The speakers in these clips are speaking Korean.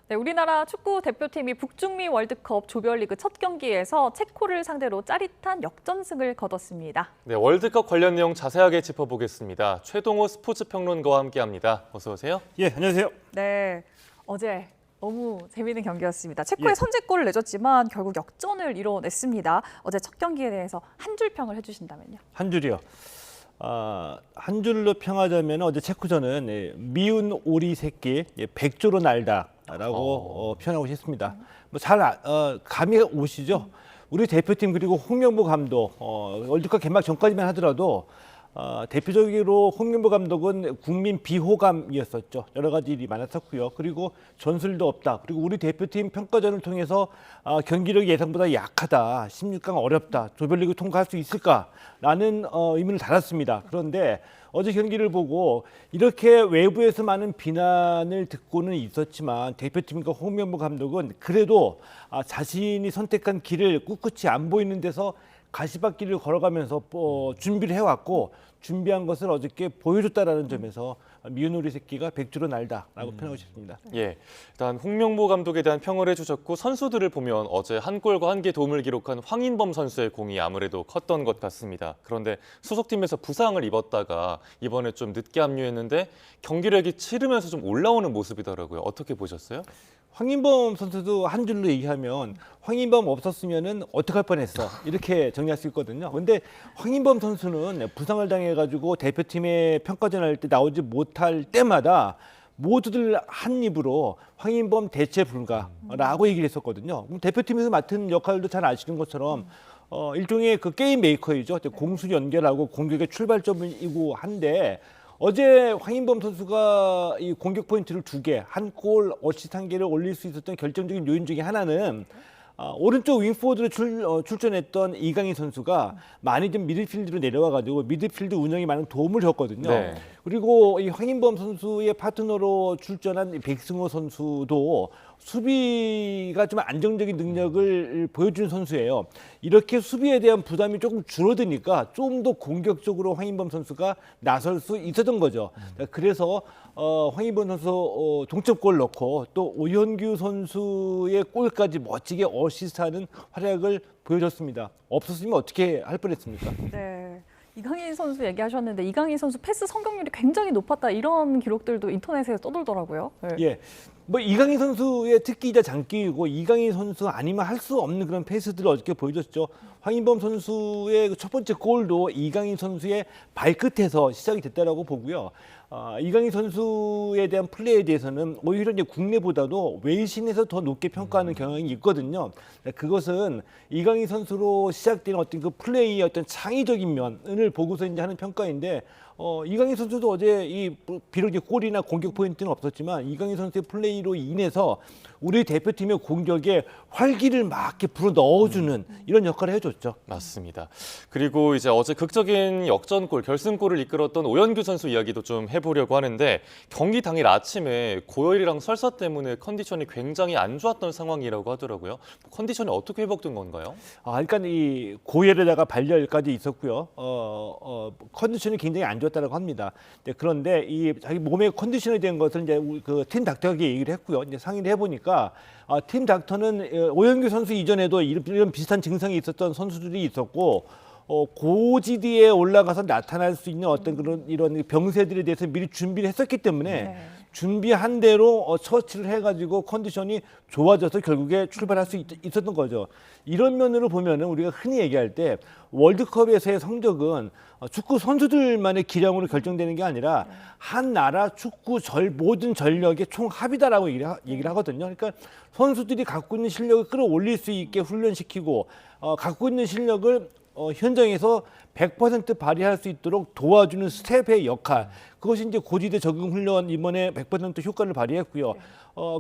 네, 우리나라 축구 대표팀이 북중미 월드컵 조별리그 첫 경기에서 체코를 상대로 짜릿한 역전승을 거뒀습니다. 네, 월드컵 관련 내용 자세하게 짚어보겠습니다. 최동호 스포츠 평론가와 함께합니다. 어서 오세요. 예, 안녕하세요. 네, 어제 너무 재미있는 경기였습니다. 체코의 선제골을 내줬지만 결국 역전을 이뤄냈습니다. 어제 첫 경기에 대해서 한 줄 평을 해주신다면요. 한 줄이요. 한 줄로 평하자면 어제 체코전은 미운 오리 새끼, 백조로 날다라고 표현하고 싶습니다. 감이 오시죠? 우리 대표팀 그리고 홍명보 감독 월드컵 개막 전까지만 하더라도 대표적으로 홍명보 감독은 국민 비호감이었었죠. 여러 가지 일이 많았었고요. 그리고 전술도 없다. 그리고 우리 대표팀 평가전을 통해서 경기력이 예상보다 약하다. 16강 어렵다. 조별리그 통과할 수 있을까라는 의문을 달았습니다. 그런데 어제 경기를 보고 이렇게 외부에서 많은 비난을 듣고는 있었지만 대표팀과 홍명보 감독은 그래도 자신이 선택한 길을 꿋꿋이 안 보이는 데서 가시밭길을 걸어가면서 준비를 해왔고 준비한 것을 어저께 보여줬다라는 점에서 미운 오리 새끼가 백주로 날다라고 표현하고 싶습니다. 예, 일단 홍명보 감독에 대한 평을 해주셨고 선수들을 보면 어제 한 골과 한 개 도움을 기록한 황인범 선수의 공이 아무래도 컸던 것 같습니다. 그런데 소속팀에서 부상을 입었다가 이번에 좀 늦게 합류했는데 경기력이 치르면서 좀 올라오는 모습이더라고요. 어떻게 보셨어요? 황인범 선수도 한 줄로 얘기하면 황인범 없었으면은 어떡할 뻔했어 이렇게 정리할 수 있거든요. 근데 황인범 선수는 부상을 당해가지고 대표팀에 평가전 할 때 나오지 못할 때마다 모두들 한 입으로 황인범 대체 불가라고 얘기를 했었거든요. 대표팀에서 맡은 역할도 잘 아시는 것처럼 일종의 그 게임 메이커이죠. 공수 연결하고 공격의 출발점이고 한데. 어제 황인범 선수가 이 공격 포인트를 2개, 한 골, 어시스트 1개를 올릴 수 있었던 결정적인 요인 중에 하나는 오른쪽 윙포워드로 출전했던 이강인 선수가 많이 좀 미드필드로 내려와가지고 미드필드 운영에 많은 도움을 줬거든요. 네. 그리고 이 황인범 선수의 파트너로 출전한 백승호 선수도 수비가 좀 안정적인 능력을 보여주는 선수예요. 이렇게 수비에 대한 부담이 조금 줄어드니까 좀 더 공격적으로 황인범 선수가 나설 수 있었던 거죠. 그래서 황인범 선수 동점골 넣고 또 오현규 선수의 골까지 멋지게 어시스트하는 활약을 보여줬습니다. 없었으면 어떻게 할 뻔했습니까? 네. 이강인 선수 얘기하셨는데 이강인 선수 패스 성공률이 굉장히 높았다 이런 기록들도 인터넷에 떠돌더라고요. 네. 예, 뭐 이강인 선수의 특기이자 장기이고 이강인 선수 아니면 할 수 없는 그런 패스들을 어저께 보여줬죠. 황인범 선수의 첫 번째 골도 이강인 선수의 발끝에서 시작이 됐다라고 보고요. 이강인 선수에 대한 플레이에 대해서는 오히려 이제 국내보다도 외신에서 더 높게 평가하는 경향이 있거든요. 그것은 이강인 선수로 시작된 어떤 그 플레이의 어떤 창의적인 면을 보고서 이제 하는 평가인데 이강인 선수도 어제 비록 이제 골이나 공격 포인트는 없었지만 이강인 선수의 플레이로 인해서 우리 대표팀의 공격에 활기를 막 이렇게 불어 넣어주는 이런 역할을 해줬죠. 맞습니다. 그리고 이제 어제 극적인 역전골, 결승골을 이끌었던 오현규 선수 이야기도 좀 해보려고 하는데 경기 당일 아침에 고열이랑 설사 때문에 컨디션이 굉장히 안 좋았던 상황이라고 하더라고요. 컨디션이 어떻게 회복된 건가요? 그러니까 이 고열에다가 발열까지 있었고요. 컨디션이 굉장히 안 좋았다고 합니다. 그런데 이 자기 몸의 컨디션에 대한 것을 이제 그 팀 닥터에게 얘기를 했고요. 이제 상의를 해보니까 팀 닥터는 오현규 선수 이전에도 이런 비슷한 증상이 있었던 선수들이 있었고 고지대에 올라가서 나타날 수 있는 어떤 그런 이런 병세들에 대해서 미리 준비를 했었기 때문에 준비한 대로 처치를 해가지고 컨디션이 좋아져서 결국에 출발할 수 있었던 거죠. 이런 면으로 보면은 우리가 흔히 얘기할 때 월드컵에서의 성적은 축구 선수들만의 기량으로 결정되는 게 아니라 한 나라 축구 모든 전력의 총합이다라고 얘기를 하거든요. 그러니까 선수들이 갖고 있는 실력을 끌어올릴 수 있게 훈련시키고 갖고 있는 실력을 현장에서 100% 발휘할 수 있도록 도와주는 스텝의 역할. 그것이 이제 고지대 적응 훈련 이번에 100% 효과를 발휘했고요.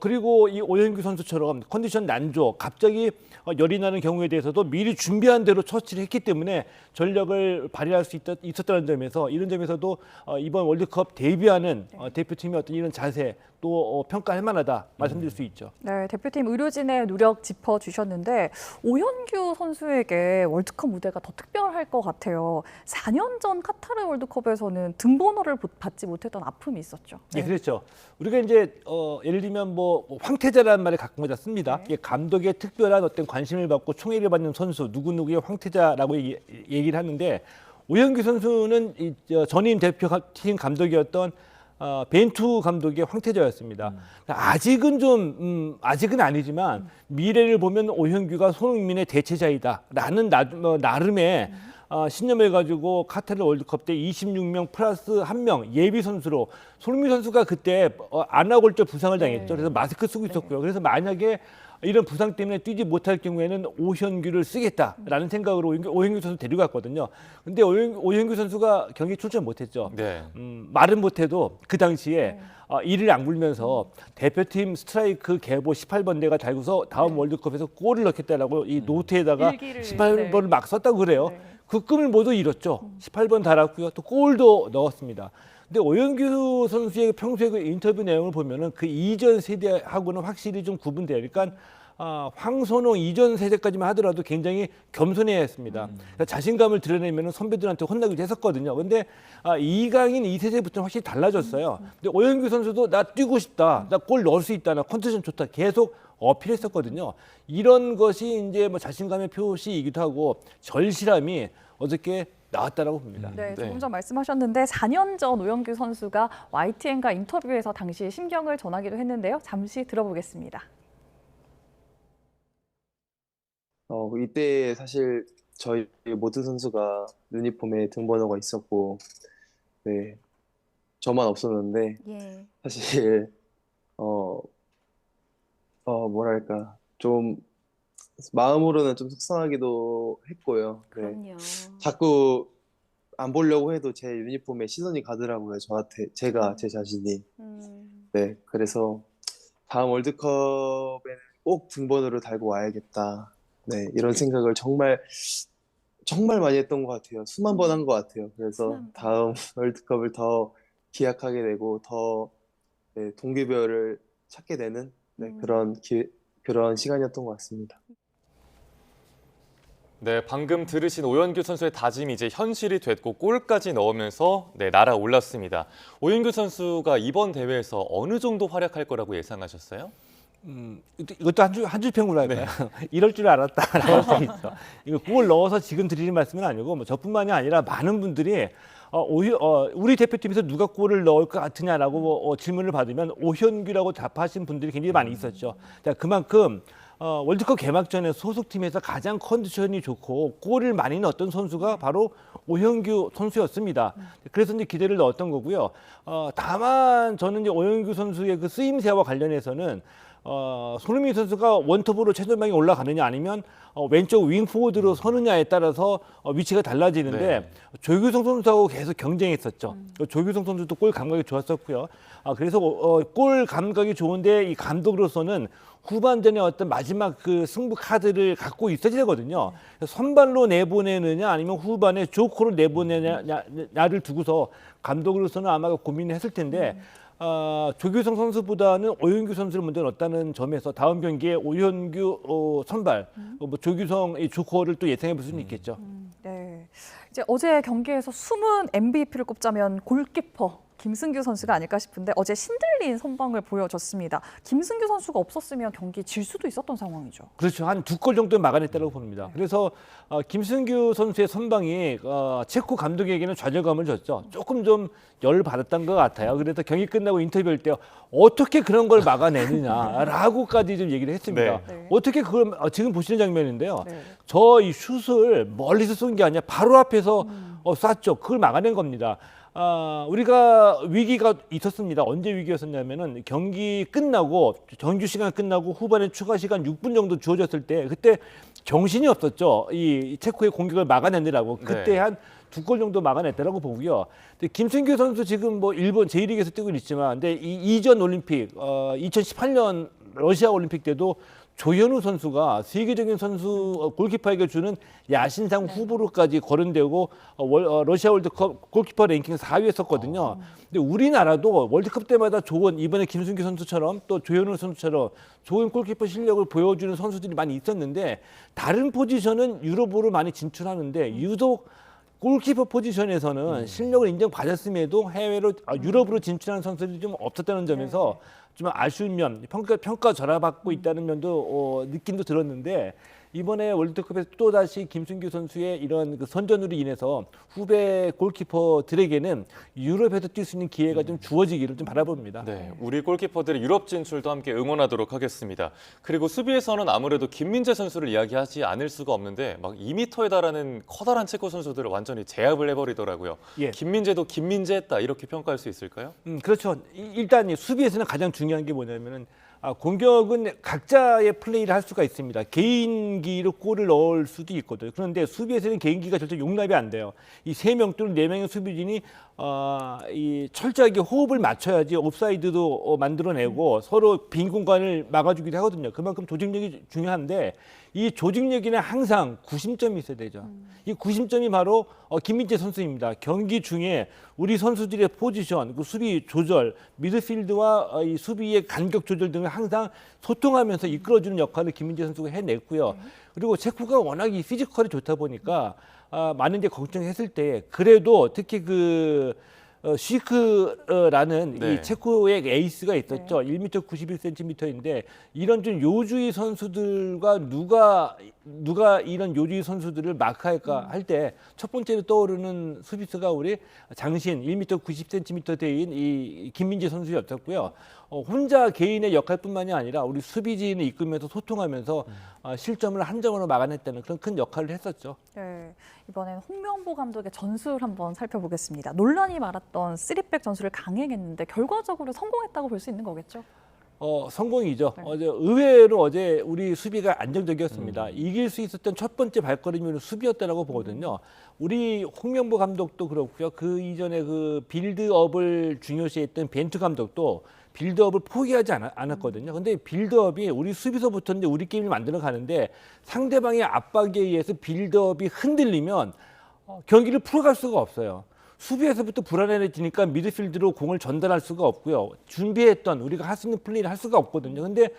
그리고 이 오현규 선수처럼 컨디션 난조, 갑자기 열이 나는 경우에 대해서도 미리 준비한 대로 처치를 했기 때문에 전력을 발휘할 수 있었다는 점에서 이런 점에서도 이번 월드컵 데뷔하는 대표팀의 어떤 이런 자세 또 평가할 만하다 말씀드릴 수 있죠. 네, 대표팀 의료진의 노력 짚어주셨는데 오현규 선수에게 월드컵 무대가 더 특별할 것 같아요. 있는데요. 4년 전 카타르 월드컵에서는 등번호를 받지 못했던 아픔이 있었죠. 네, 그렇죠. 우리가 이제 예를 들면 뭐 황태자라는 말을 가끔 씁니다. 네. 이게 감독의 특별한 어떤 관심을 받고 총애를 받는 선수 누구누구의 황태자라고 얘기를 하는데 오현규 선수는 전임 대표팀 감독이었던 벤투 감독의 황태자였습니다. 아직은 아직은 아니지만 미래를 보면 오현규가 손흥민의 대체자이다라는 나름의 신념을 가지고 카타르 월드컵 때 26명 플러스 1명 예비 선수로 손흥민 선수가 그때 안아골절 부상을 당했죠. 네. 그래서 마스크 쓰고 있었고요. 그래서 만약에 이런 부상 때문에 뛰지 못할 경우에는 오현규를 쓰겠다라는 생각으로 오현규 선수 데려갔거든요. 근데 오현규 선수가 경기 출전 못했죠. 네. 말은 못해도 그 당시에 이를 악물면서 대표팀 스트라이크 계보 18번대가 달고서 다음 월드컵에서 골을 넣겠다라고 이 노트에다가 일기를, 18번을 막 썼다고 그래요. 네. 그 꿈을 모두 이뤘죠. 18번 달았고요. 또 골도 넣었습니다. 근데 오현규 선수의 평소에 그 인터뷰 내용을 보면은 그 이전 세대하고는 확실히 좀 구분돼요. 그러니까 황선홍 이전 세대까지만 하더라도 굉장히 겸손해야 했습니다. 그러니까 자신감을 드러내면 선배들한테 혼나기도 했었거든요. 근데 이강인 2세대부터는 확실히 달라졌어요. 근데 오현규 선수도 나 뛰고 싶다, 나 골 넣을 수 있다, 나 컨디션 좋다 계속 어필했었거든요. 이런 것이 이제 뭐 자신감의 표시이기도 하고 절실함이 어저께 나왔다라고 봅니다. 네, 조금 네. 전 말씀하셨는데 4년 전 오현규 선수가 YTN과 인터뷰에서 당시 심경을 전하기도 했는데요. 잠시 들어보겠습니다. 이때 사실 저희 모든 선수가 유니폼에 등번호가 있었고, 네, 저만 없었는데, 예. 사실, 뭐랄까, 좀, 마음으로는 좀 속상하기도 했고요. 네, 그럼요. 자꾸 안 보려고 해도 제 유니폼에 시선이 가더라고요. 저한테, 제 자신이. 네, 그래서 다음 월드컵에는 꼭 등번호를 달고 와야겠다. 네, 이런 생각을 정말 많이 했던 것 같아요. 수만 번 한 것 같아요. 그래서 수만 번. 다음 월드컵을 더 기약하게 되고 더 네, 동기부여를 찾게 되는 네, 그런 시간이었던 것 같습니다. 네, 방금 들으신 오현규 선수의 다짐이 이제 현실이 됐고 골까지 넣으면서 네, 날아올랐습니다. 오현규 선수가 이번 대회에서 어느 정도 활약할 거라고 예상하셨어요? 이것도 한 줄 평으로 할까요? 이럴 줄 알았다라고 할 수 있어. 이거 골 넣어서 지금 드리는 말씀은 아니고 뭐 저뿐만이 아니라 많은 분들이 우리 대표팀에서 누가 골을 넣을 것 같으냐라고 질문을 받으면 오현규라고 답하신 분들이 굉장히 많이 있었죠. 자, 그만큼 월드컵 개막전에 소속팀에서 가장 컨디션이 좋고 골을 많이 넣었던 선수가 바로 오현규 선수였습니다. 그래서 이제 기대를 넣었던 거고요. 다만 저는 이제 오현규 선수의 그 쓰임새와 관련해서는 손흥민 선수가 원톱으로 최전방에 올라가느냐 아니면 왼쪽 윙포워드로 서느냐에 따라서 위치가 달라지는데 네. 조규성 선수하고 계속 경쟁했었죠. 조규성 선수도 골 감각이 좋았었고요. 그래서 골 감각이 좋은데 이 감독으로서는 후반전에 어떤 마지막 그 승부 카드를 갖고 있어야 되거든요. 선발로 내보내느냐 아니면 후반에 조커로 내보내냐를 두고서 감독으로서는 아마 고민을 했을 텐데 조규성 선수보다는 오현규 선수를 먼저 넣었다는 점에서 다음 경기에 오현규 선발, 뭐 조규성 이 조커를 또 예상해 볼 수는 있겠죠. 네. 이제 어제 경기에서 숨은 MVP를 꼽자면 골키퍼 김승규 선수가 아닐까 싶은데 어제 신들린 선방을 보여줬습니다. 김승규 선수가 없었으면 경기 질 수도 있었던 상황이죠. 그렇죠. 한 2골 정도 막아냈다고 봅니다. 그래서 김승규 선수의 선방이 체코 감독에게는 좌절감을 줬죠. 조금 좀 열받았던 것 같아요. 그래서 경기 끝나고 인터뷰할 때 어떻게 그런 걸 막아내느냐라고까지 좀 얘기를 했습니다. 네. 어떻게 그걸 지금 보시는 장면인데요. 네. 저 이 슛을 멀리서 쏜 게 아니라 바로 앞에서 쐈죠. 그걸 막아낸 겁니다. 우리가 위기가 있었습니다. 언제 위기였었냐면은 경기 끝나고 정규 시간 끝나고 후반에 추가 시간 6분 정도 주어졌을 때 그때 정신이 없었죠. 이 체코의 공격을 막아내느라고 그때 네. 한 2골 정도 막아냈다라고 보고요. 근데 김승규 선수 지금 뭐 일본 제1리그에서 뛰고 있지만 근데 이 이전 올림픽 2018년 러시아 올림픽 때도 조현우 선수가 세계적인 선수 골키퍼에게 주는 야신상 후보로까지 거론되고 러시아 월드컵 골키퍼 랭킹 4위였었거든요. 근데 우리나라도 월드컵 때마다 좋은 이번에 김승규 선수처럼 또 조현우 선수처럼 좋은 골키퍼 실력을 보여주는 선수들이 많이 있었는데 다른 포지션은 유럽으로 많이 진출하는데 유독 골키퍼 포지션에서는 실력을 인정받았음에도 해외로 유럽으로 진출하는 선수들이 좀 없었다는 점에서 좀 아쉬운 면, 평가 절하받고 있다는 면도 느낌도 들었는데 이번에 월드컵에서 또다시 김승규 선수의 이런 그 선전으로 인해서 후배 골키퍼들에게는 유럽에서 뛸 수 있는 기회가 좀 주어지기를 좀 바라봅니다. 네, 우리 골키퍼들의 유럽 진출도 함께 응원하도록 하겠습니다. 그리고 수비에서는 아무래도 김민재 선수를 이야기하지 않을 수가 없는데 막 2m에 달하는 커다란 체코 선수들을 완전히 제압을 해버리더라고요. 예. 김민재도 김민재했다 이렇게 평가할 수 있을까요? 그렇죠. 일단 이 수비에서는 가장 중요한 게 뭐냐면은 공격은 각자의 플레이를 할 수가 있습니다. 개인기로 골을 넣을 수도 있거든요. 그런데 수비에서는 개인기가 절대 용납이 안 돼요. 이 3명 또는 4명의 수비진이 이 철저하게 호흡을 맞춰야지 옵사이드도 만들어내고 서로 빈 공간을 막아주기도 하거든요. 그만큼 조직력이 중요한데 이 조직력에는 항상 구심점이 있어야 되죠. 이 구심점이 바로 김민재 선수입니다. 경기 중에 우리 선수들의 포지션, 그 수비 조절, 미드필드와 이 수비의 간격 조절 등을 항상 소통하면서 이끌어주는 역할을 김민재 선수가 해냈고요. 그리고 체코가 워낙 이 피지컬이 좋다 보니까 많은 게 걱정했을 때 그래도 특히 그 쉬크라는 네. 이 체코의 에이스가 있었죠. 1m 91cm인데 이런 좀 요주의 선수들과 누가 이런 요주의 선수들을 마크할까 할 때 첫 번째로 떠오르는 수비수가 우리 장신 1m 90cm 대인 이 김민재 선수였었고요. 혼자 개인의 역할뿐만이 아니라 우리 수비진을 이끌면서 소통하면서 실점을 한 점으로 막아냈다는 그런 큰 역할을 했었죠. 네, 이번엔 홍명보 감독의 전술 한번 살펴보겠습니다. 논란이 많았던 3백 전술을 강행했는데 결과적으로 성공했다고 볼 수 있는 거겠죠? 성공이죠. 네. 의외로 어제 우리 수비가 안정적이었습니다. 이길 수 있었던 첫 번째 발걸음이 수비였다라고 보거든요. 우리 홍명보 감독도 그렇고요. 그 이전에 그 빌드업을 중요시했던 벤투 감독도 빌드업을 포기하지 않았거든요. 근데 빌드업이 우리 수비서부터 이제 우리 게임을 만들어 가는데 상대방의 압박에 의해서 빌드업이 흔들리면 경기를 풀어갈 수가 없어요. 수비에서부터 불안해지니까 미드필드로 공을 전달할 수가 없고요. 준비했던 우리가 할 수 있는 플레이를 할 수가 없거든요. 근데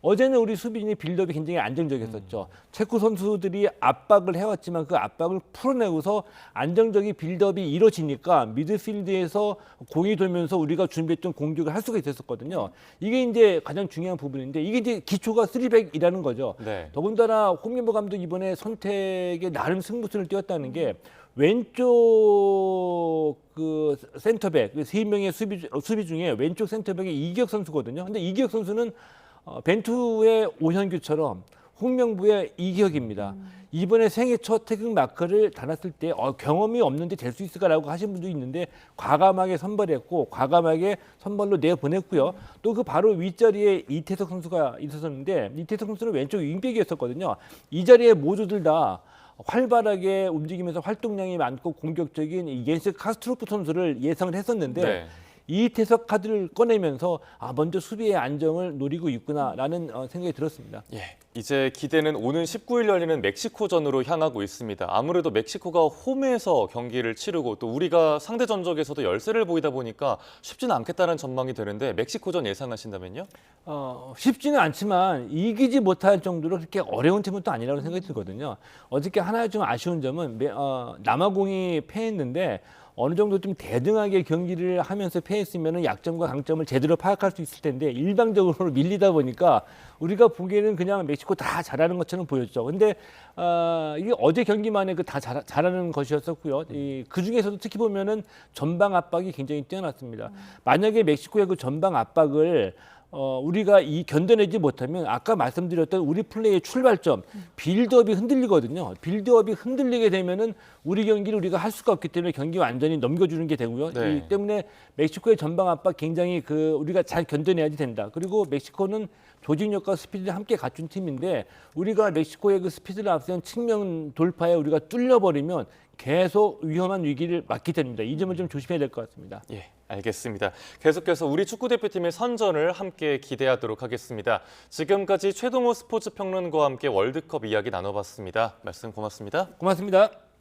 어제는 우리 수비진이 빌드업이 굉장히 안정적이었었죠. 체코 선수들이 압박을 해왔지만 그 압박을 풀어내고서 안정적인 빌드업이 이루어지니까 미드필드에서 공이 돌면서 우리가 준비했던 공격을 할 수가 있었거든요. 이게 이제 가장 중요한 부분인데 이게 이제 기초가 3백이라는 거죠. 네. 더군다나 홍명보 감독 이번에 선택에 나름 승부수를 띄웠다는 게 왼쪽 그 센터백, 3명의 수비 중에 왼쪽 센터백이 이기혁 선수거든요. 근데 이기혁 선수는 벤투의 오현규처럼 홍명보의 이기혁입니다. 이번에 생애 첫 태극 마크를 달았을 때 경험이 없는데 될 수 있을까라고 하신 분도 있는데 과감하게 선발했고 과감하게 선발로 내보냈고요. 또 그 바로 윗자리에 이태석 선수가 있었는데 이태석 선수는 왼쪽 윙백이었었거든요. 이 자리에 모두들 다 활발하게 움직이면서 활동량이 많고 공격적인 옌스 카스트로프 선수를 예상을 했었는데 네. 이태석 카드를 꺼내면서 먼저 수비의 안정을 노리고 있구나라는 생각이 들었습니다. 예, 이제 기대는 오는 19일 열리는 멕시코전으로 향하고 있습니다. 아무래도 멕시코가 홈에서 경기를 치르고 또 우리가 상대 전적에서도 열세를 보이다 보니까 쉽지는 않겠다는 전망이 되는데 멕시코전 예상하신다면요? 쉽지는 않지만 이기지 못할 정도로 그렇게 어려운 팀은 또 아니라고 생각이 들거든요. 어저께 하나 좀 아쉬운 점은 남아공이 패했는데 어느 정도 좀 대등하게 경기를 하면서 패했으면 약점과 강점을 제대로 파악할 수 있을 텐데 일방적으로 밀리다 보니까 우리가 보기에는 그냥 멕시코 다 잘하는 것처럼 보였죠. 근데 이게 어제 경기만에 그 다 잘하는 것이었었고요. 그 중에서도 특히 보면은 전방 압박이 굉장히 뛰어났습니다. 만약에 멕시코의 그 전방 압박을 우리가 견뎌내지 못하면 아까 말씀드렸던 우리 플레이의 출발점 빌드업이 흔들리거든요. 빌드업이 흔들리게 되면은 우리 경기를 우리가 할 수가 없기 때문에 경기 완전히 넘겨주는 게 되고요. 네. 이 때문에 멕시코의 전방 압박 굉장히 우리가 잘 견뎌내야지 된다. 그리고 멕시코는 조직력과 스피드를 함께 갖춘 팀인데 우리가 멕시코의 그 스피드를 앞세운 측면 돌파에 우리가 뚫려버리면 계속 위험한 위기를 맞게 됩니다. 이 점을 좀 조심해야 될 것 같습니다. 예, 알겠습니다. 계속해서 우리 축구대표팀의 선전을 함께 기대하도록 하겠습니다. 지금까지 최동호 스포츠평론가와 함께 월드컵 이야기 나눠봤습니다. 말씀 고맙습니다. 고맙습니다.